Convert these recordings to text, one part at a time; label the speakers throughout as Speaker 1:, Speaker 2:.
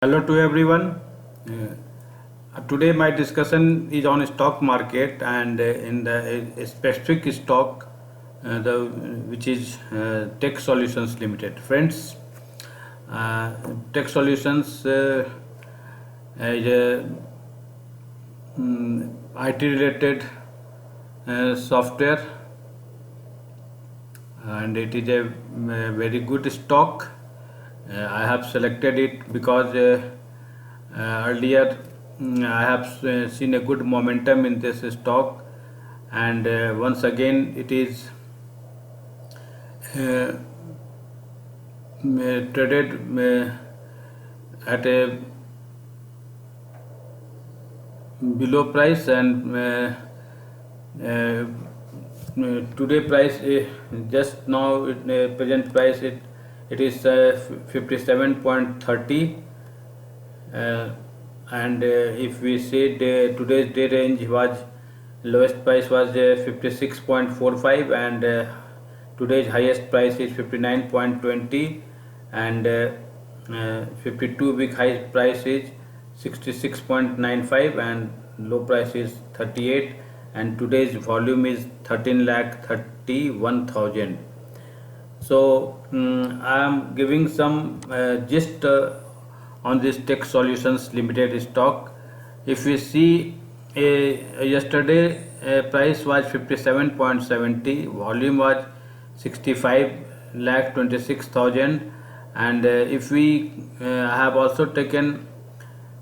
Speaker 1: Hello to everyone. Today my discussion is on stock market and in the a specific stock, which is Tech Solutions Limited. Friends, Tech Solutions is a IT related software, and it is a very good stock. I have selected it because earlier I have seen a good momentum in this stock, and once again it is uh, traded at a below price, and uh, today price just now present price it is 57.30, uh, and if we say today's day range was lowest price was 56.45, and today's highest price is 59.20, and 52-week high price is 66.95, and low price is 38, and today's volume is 13 lakh 31,000. So I am giving some gist on this Tech Solutions Limited stock. If we see yesterday price was 57.70, volume was 65 lakh 26,000, and if we have also taken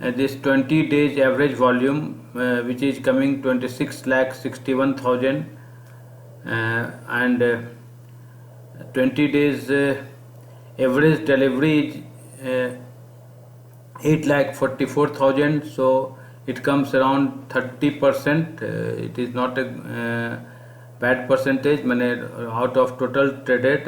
Speaker 1: this 20 days average volume, which is coming 26 lakh 61,000, and 20 days average delivery is 8 lakh 44,000, so it comes around 30%. It is not a bad percentage. Out of total traded,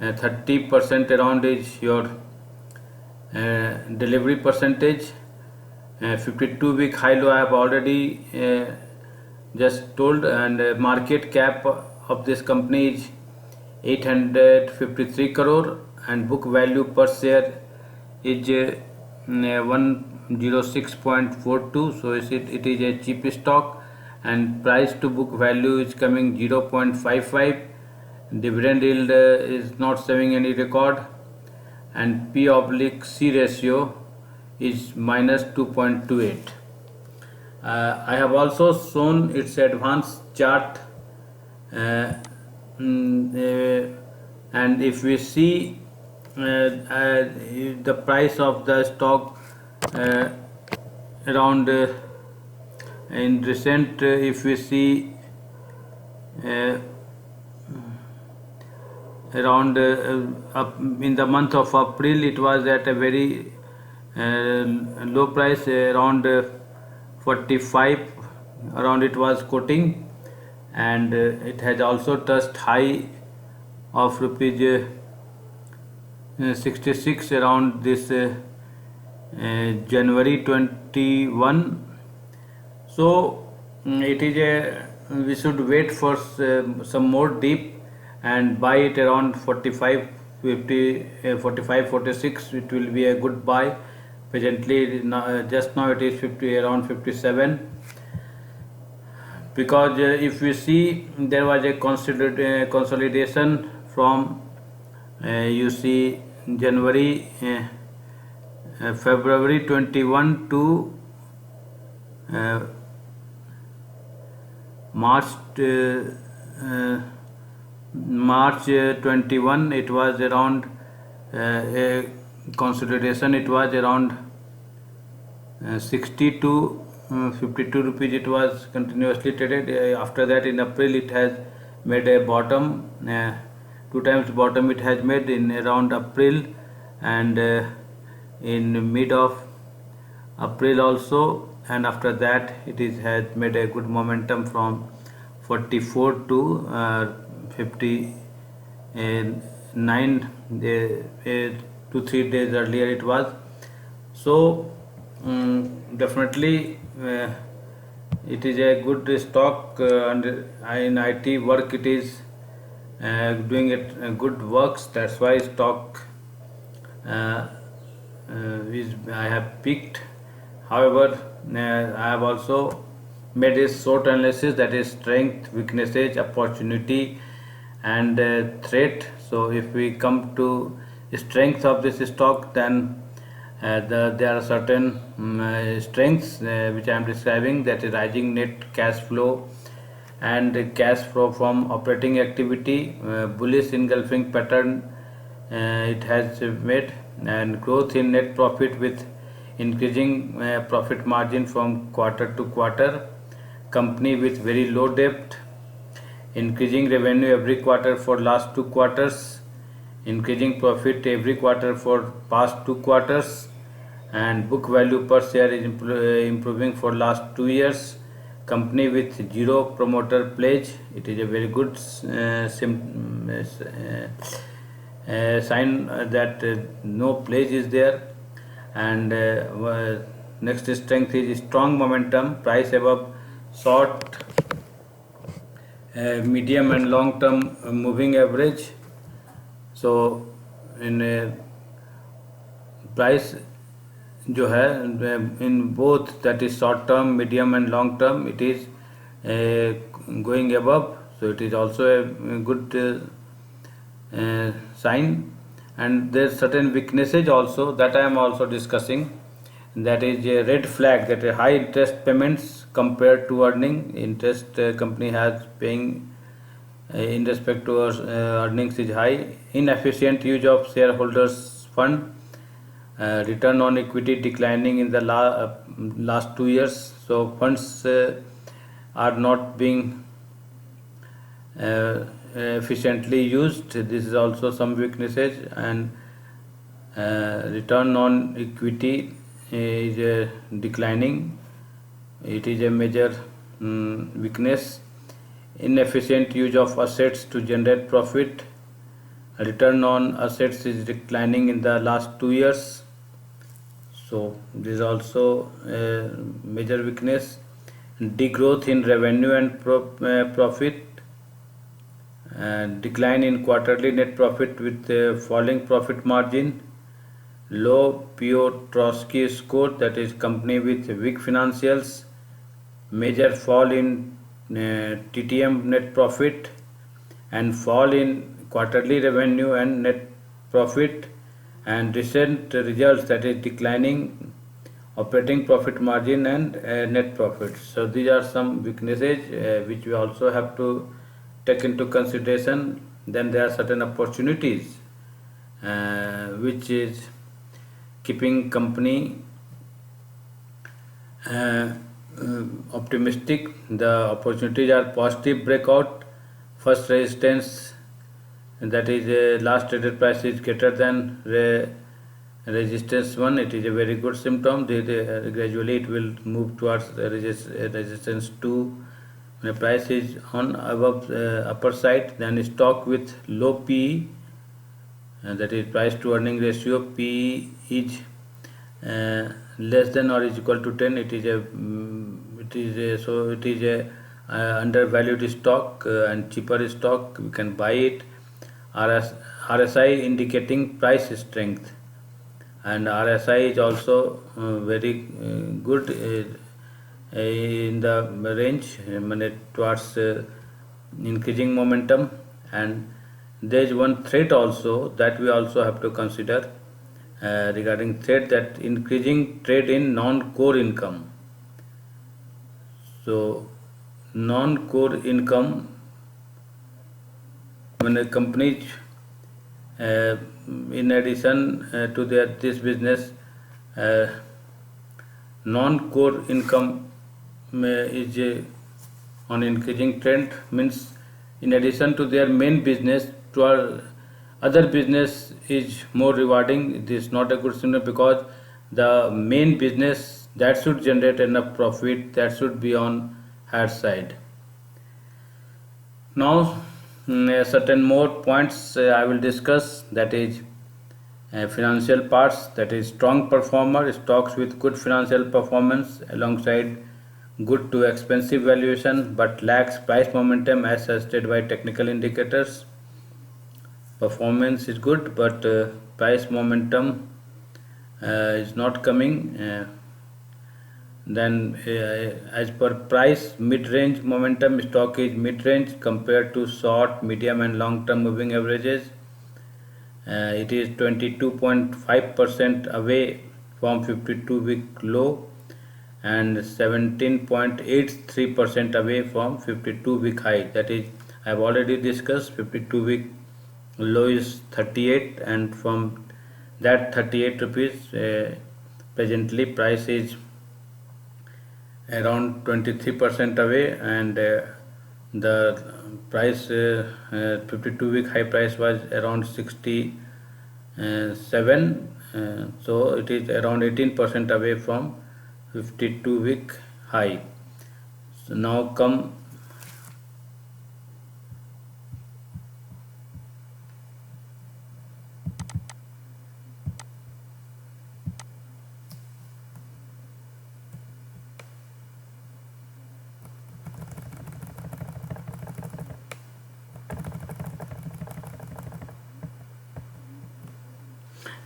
Speaker 1: 30% around is your delivery percentage. 52-week high low I have already just told, and market cap of this company is 853 crore, and book value per share is 106.42, so it is a cheap stock, and price to book value is coming 0.55. Dividend yield is not showing any record, and P oblique C ratio is minus 2.28. I have also shown its advanced chart, uh, and if we see the price of the stock uh, around in recent, if we see uh, around up in the month of April, it was at a very low price, around 45, around it was quoting, and it has also touched high of rupees 66 around this January 21. So it is a we should wait for some more deep and buy it around 45 50 45 46. It will be a good buy. Presently just now it is 50 around 57, because if we see there was a consolidation from you see January February 21 to uh, March uh, March 21. It was around a consolidation, it was around 60 to 52 rupees. It was continuously traded. After that in April it has made a bottom, two times bottom it has made in around April, and in mid of April also, and after that it is has made a good momentum from 44 to 59, 2 3 days earlier it was. So definitely it is a good stock, and in IT work it is doing it good works. That's why stock uh, I have picked. However, I have also made a SWOT analysis, that is strength, weaknesses, opportunity, and threat. So if we come to strength of this stock, then there are certain strengths which I am describing, that is rising net cash flow and cash flow from operating activity, bullish engulfing pattern it has made, and growth in net profit with increasing profit margin from quarter to quarter, company with very low debt, increasing revenue every quarter for last 2 quarters, increasing profit every quarter for past 2 quarters, and book value per share is improving for last 2 years, company with zero promoter pledge. It is a very good sign that no pledge is there. And next strength is strong momentum, price above short, medium and long term moving average. So in price जो है in both, that is short term, medium and long term, it is going above, so it is also a good sign. And there's certain weaknesses also that I am also discussing, that is a red flag, that a high interest payments compared to earning. Interest company has paying in respect to earnings is high, inefficient use of shareholders fund, return on equity declining in the last 2 years, so funds are not being efficiently used. This is also some weaknesses. And return on equity is declining, it is a major weakness. Inefficient use of assets to generate profit, return on assets is declining in the last 2 years, so this is also a major weakness. Degrowth in revenue and profit, decline in quarterly net profit with falling profit margin, low Piotrowski score, that is company with weak financials, major fall in TTM net profit, and fall in quarterly revenue and net profit, and recent results, that is declining operating profit margin and net profit. So these are some weaknesses which we also have to take into consideration. Then there are certain opportunities which is keeping company optimistic. The opportunities are positive breakout, first resistance, and that is last traded price is greater than resistance 1. It is a very good symptom. Gradually it will move towards resistance 2. When the price is on above upper side, then stock with low PE, that is price to earning ratio, PE is less than or is equal to 10. It is a undervalued stock and cheaper stock, we can buy it. RSI indicating price strength, and RSI is also very good in the range towards increasing momentum. And there is one threat also that we also have to consider regarding threat, that increasing trade in non-core income. So non-core income, when a company in addition to this business, non-core income is on increasing trend, means in addition to their main business, to our other business is more rewarding. It is not a good signal, because the main business that should generate enough profit, that should be on higher side. Now certain more points I will discuss, that is financial parts, that is strong performer, stocks with good financial performance alongside good to expensive valuation but lacks price momentum as suggested by technical indicators. Performance is good, but price momentum is not coming. Then as per price, mid-range momentum stock is mid-range compared to short, medium and long-term moving averages. It is 22.5% away from 52-week low and 17.83% away from 52-week high. That is, I have already discussed 52-week low is 38, and from that 38 rupees presently price is around 23% away, and the price 52-week high price was around 67, so it is around 18% away from 52-week high. So now come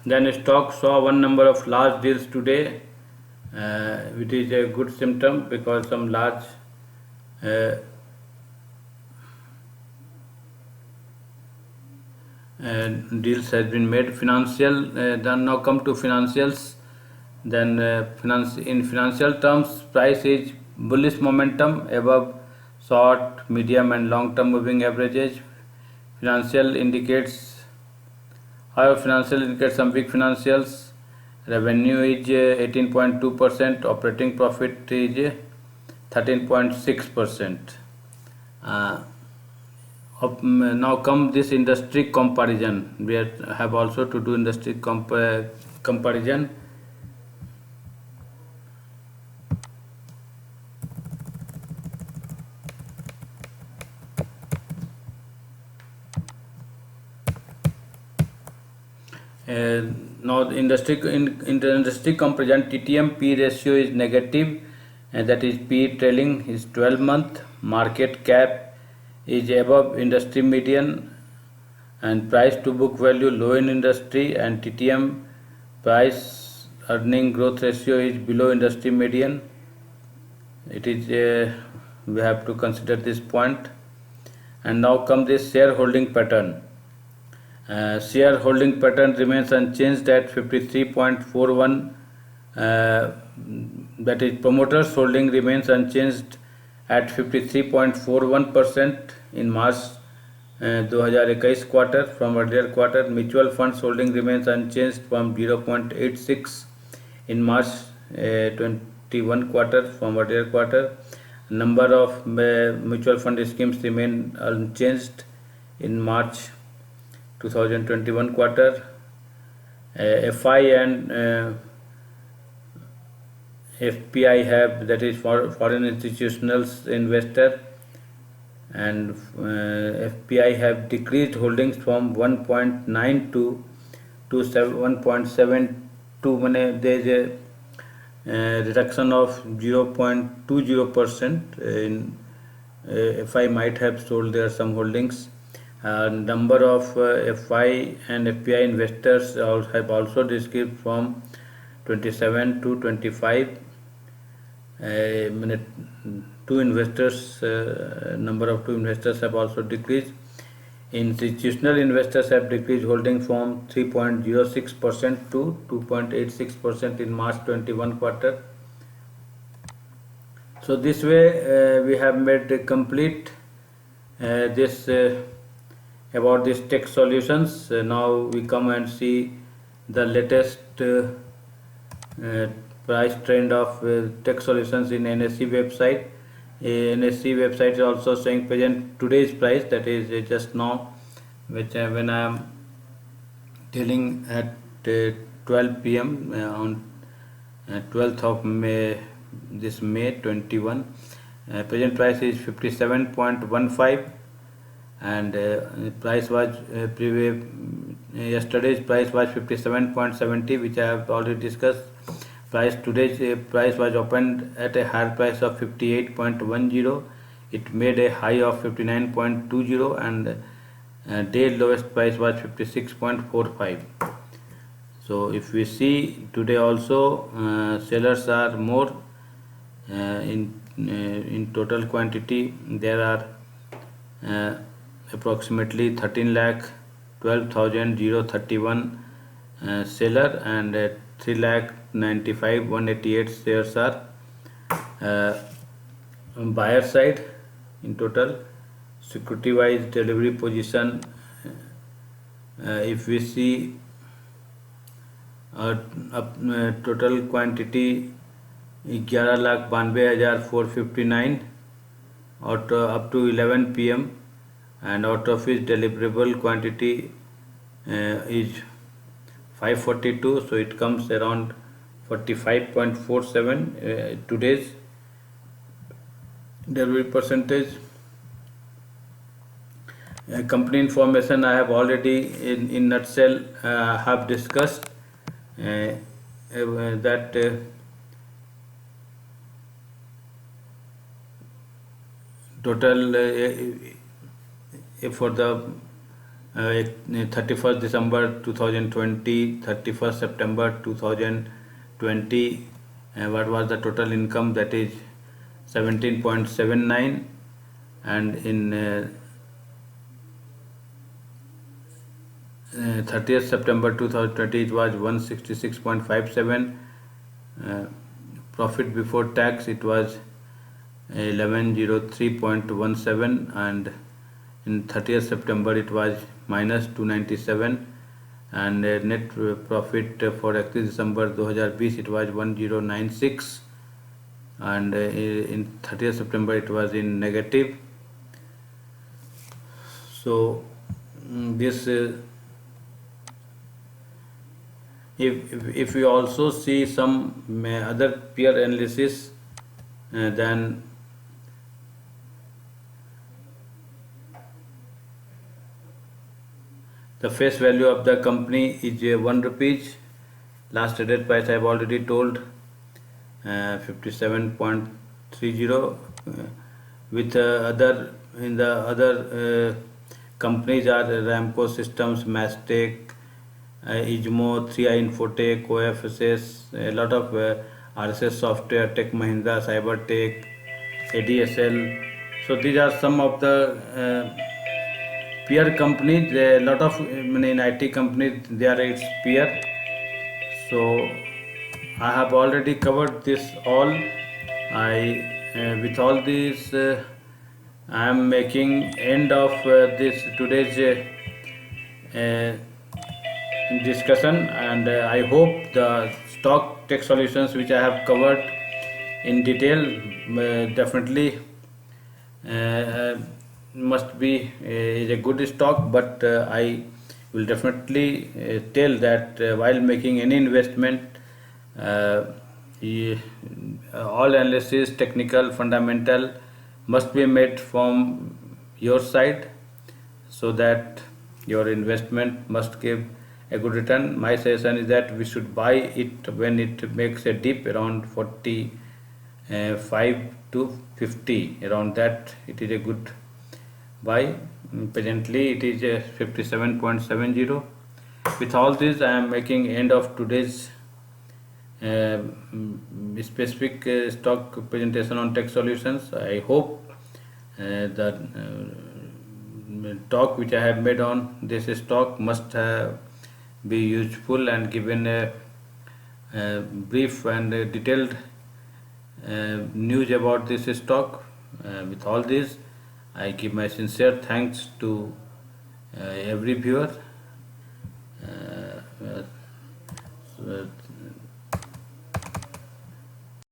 Speaker 1: then stock saw one number of large deals today, which is a good symptom because some large uh, deals has been made. Then now come to financials. Then in financial terms, price is bullish momentum above short, medium and long term moving averages. Financial indicates However, financial indicates some weak financials. Revenue is 18.2%, operating profit is 13.6%. Now come this industry comparison. We have also to do industry comparison. Now the in the industry comparison, TTM P ratio is negative, and that is P trailing is 12-month. Market cap is above industry median, and price to book value low in industry, and TTM price earning growth ratio is below industry median. It is we have to consider this point. And now come this shareholding pattern. Shareholding pattern remains unchanged at 53.41. That is, promoters holding remains unchanged at 53.41% in March 2021 quarter from earlier quarter. Mutual funds holding remains unchanged from 0.86 in March 21 quarter from earlier quarter. Number of mutual fund schemes remain unchanged in March 2021 quarter. FI and FPI have, that is for foreign institutional investor, and FPI have decreased holdings from 1.92 to 1.72. There is a reduction of 0.20%. In FI might have sold their some holdings. Number of FI and FPI investors have also decreased from 27 to 25. Number of two investors have also decreased. Institutional investors have decreased holding from 3.06% to 2.86% in March 21 quarter. So this way we have made a complete this about this tech solutions. Now we come and see the latest price trend of tech solutions in NSE website. NSE website is also showing present today's price, that is just now, which when I am telling at 12 p.m. On 12th of May, this May 21. Present price is 57.15, and price was yesterday's price was 57.70, which I have already discussed. Today's price was opened at a higher price of 58.10. It made a high of 59.20, and day lowest price was 56.45. So if we see today also, sellers are more in total quantity. There are uh, approximately 13 lakh 12,031 seller, and 3 lakh 95 188 shares are uh, buyer side in total. Security wise delivery position, if we see total quantity 11,92,459 out up to 11 p.m. and out of its deliverable quantity is 542, so it comes around 45.47 today's delivery percentage. Company information I have already in nutshell have discussed, that total for the 31st December 2020, 31st September 2020, what was the total income? That is 17.79, and in 30th September 2020 it was 166.57. Profit before tax it was 1103.17, and in 30th September it was minus 297, and net profit for 31st December 2020 it was 1096, and in 30th September it was in negative. So this if we also see some other peer analysis, then the face value of the company is 1 rupees. Last traded price I have already told, 57.30. With other in the other companies are Ramco Systems, Mastec, Ijmo, 3i Infotech, OFSS, a lot of RSS Software, Tech Mahindra, Cybertech, ADSL. So these are some of the peer companies. A lot of in IT companies they are its peer. So I have already covered this all. I with all these I am making end of this today's discussion, and I hope the stock tech solutions which I have covered in detail definitely must be is a good stock, but I will definitely tell that while making any investment, uh, all analysis, technical, fundamental must be made from your side, so that your investment must give a good return. My suggestion is that we should buy it when it makes a dip around 45 to 50, around that it is a good buy. Presently it is 57.70. With all this I am making end of today's specific stock presentation on tech solutions. I hope the talk which I have made on this stock must be useful and given a brief and detailed news about this stock. With all this, I give my sincere thanks to every viewer.